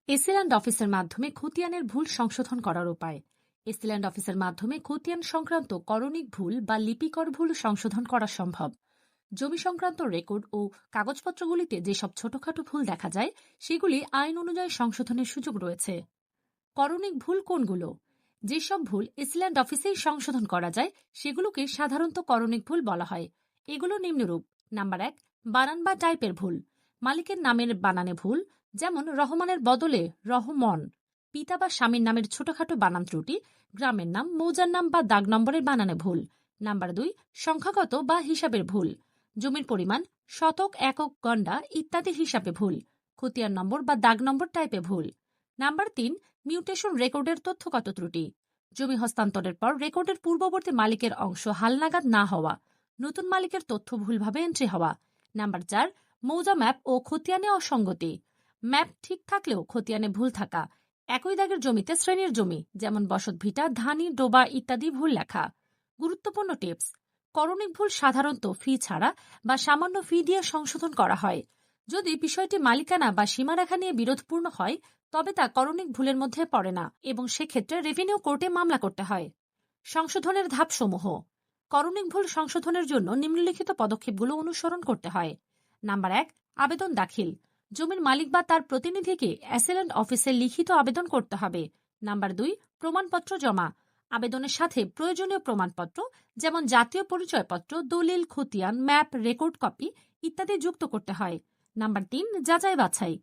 AC land অফিসের মাধ্যমে খতিয়ানের ভুল সংশোধন করার উপায়। এসিল্যান্ড অফিসের মাধ্যমে খতিয়ান সংক্রান্ত করণিক ভুল বা লিপিকর ভুল সংশোধন করা সম্ভব। জমি সংক্রান্ত রেকর্ড ও কাগজপত্রগুলিতে যেসব ছোটখাটো ভুল দেখা যায় সেগুলি আইন অনুযায়ী সংশোধনের সুযোগ রয়েছে। করণিক ভুল কোনগুলো? যেসব ভুল এসিল্যান্ড অফিসেই সংশোধন করা যায় সেগুলোকে সাধারণত করণিক ভুল বলা হয়। এগুলো নিম্নরূপ। নাম্বার 1, বানান বা টাইপের ভুল। মালিকের নামের বানানে ভুল, যেমন রহমানের বদলে রহমন। পিতা বা স্বামীর নামের ছোটখাটো বানান ত্রুটি। গ্রামের নাম, মৌজার নাম বা দাগ নম্বরের বানানে ভুল। নাম্বার 2, সংখ্যাগত বা হিসাবের ভুল। জমির পরিমাণ, শতক, একক, গন্ডা ইত্যাদির হিসাবে ভুল। খতিয়ান নম্বর বা দাগ নম্বর টাইপে ভুল। নাম্বার 3, মিউটেশন রেকর্ডের তথ্যগত ত্রুটি। জমি হস্তান্তরের পর রেকর্ডের পূর্ববর্তী মালিকের অংশ হালনাগাদ না হওয়া, নতুন মালিকের তথ্য ভুলভাবে এন্ট্রি হওয়া। নাম্বার 4, মৌজা ম্যাপ ও খতিয়ানে অসঙ্গতি। ম্যাপ ঠিক থাকলেও খতিয়ানে ভুল থাকা। একই দাগের জমিতে শ্রেণীর জমি, যেমন বসত ভিটা, ধানি, ডোবা ইত্যাদি ভুল লেখা। গুরুত্বপূর্ণ টিপস: করণিক ভুল সাধারণত ফি ছাড়া বা সামান্য ফি দিয়ে সংশোধন করা হয়। যদি বিষয়টি মালিকানা বা সীমারেখা নিয়ে বিরোধপূর্ণ হয় তবে তা করণিক ভুলের মধ্যে পড়ে না এবং সেক্ষেত্রে রেভিনিউ কোর্টে মামলা করতে হয়। সংশোধনের ধাপসমূহ: করণিক ভুল সংশোধনের জন্য নিম্নলিখিত পদক্ষেপগুলো অনুসরণ করতে হয়। নাম্বার 1, আবেদন দাখিল। জমির মালিক বা তার প্রতিনিধিকে অ্যাসিল্যান্ড অফিসে লিখিত আবেদন করতে হবে। নাম্বার 2, প্রমাণপত্র জমা। আবেদনের সাথে প্রয়োজনীয় প্রমাণপত্র, যেমন জাতীয় পরিচয়পত্র, দলিল, খতিয়ান, ম্যাপ, রেকর্ড কপি ইত্যাদি যুক্ত করতে হয়। নাম্বার 3, যাচাই বাছাই।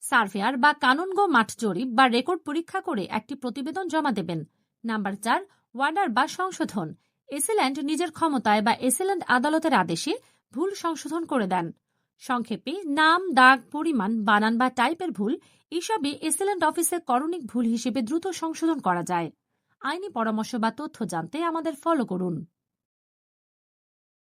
সার্ভেয়ার বা কানুনগো মাঠ জরিপ বা রেকর্ড পরীক্ষা করে একটি প্রতিবেদন জমা দেবেন। নাম্বার 4, ওয়ার্ডার বা সংশোধন। এসিল্যান্ড নিজের ক্ষমতায় বা এসিল্যান্ড আদালতের আদেশে ভুল সংশোধন করে দেন। সংক্ষেপে, নাম, দাগ, পরিমাণ, বানান বা টাইপের ভুল এসবই এসিল্যান্ড অফিসে করণিক ভুল হিসেবে দ্রুত সংশোধন করা যায়। আইনি পরামর্শ বা তথ্য জানতে আমাদের ফলো করুন।